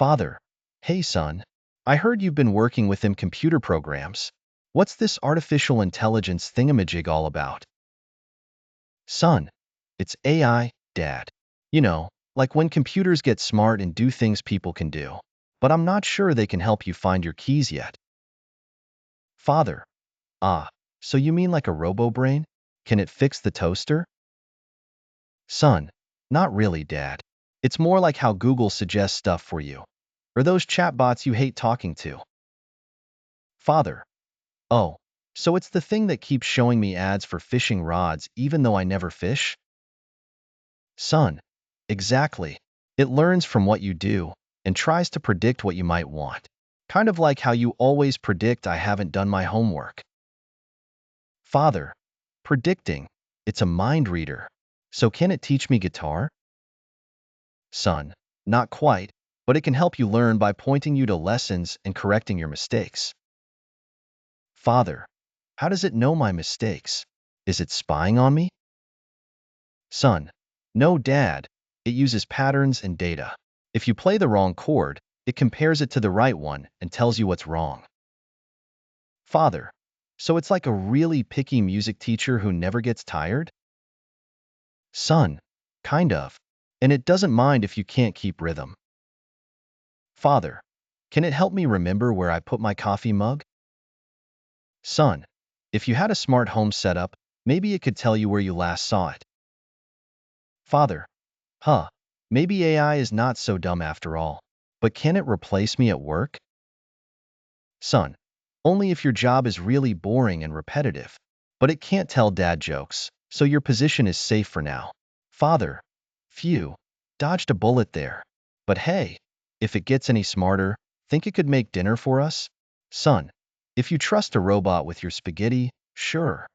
Father, hey son, I heard you've been working with them computer programs. What's this artificial intelligence thingamajig all about? Son, it's AI, Dad. You know, like when computers get smart and do things people can do. But I'm not sure they can help you find your keys yet. Father, ah, so you mean like a robo-brain? Can it fix the toaster? Son, not really, Dad. It's more like how Google suggests stuff for you. Or those chatbots you hate talking to. Father, oh, so it's the thing that keeps showing me ads for fishing rods even though I never fish? Son, exactly. It learns from what you do and tries to predict what you might want. Kind of like how you always predict I haven't done my homework. Father, predicting. It's a mind reader. So can it teach me guitar? Son, not quite, but it can help you learn by pointing you to lessons and correcting your mistakes. Father, how does it know my mistakes? Is it spying on me? Son, no, Dad. It uses patterns and data. If you play the wrong chord, it compares it to the right one and tells you what's wrong. Father, so it's like a really picky music teacher who never gets tired? Son, kind of. And it doesn't mind if you can't keep rhythm. Father, can it help me remember where I put my coffee mug? Son, if you had a smart home setup, maybe it could tell you where you last saw it. Father, huh, maybe AI is not so dumb after all. But can it replace me at work? Son, only if your job is really boring and repetitive. But it can't tell dad jokes, so your position is safe for now. Father, phew, dodged a bullet there. But hey, if it gets any smarter, think it could make dinner for us? Son, if you trust a robot with your spaghetti, sure.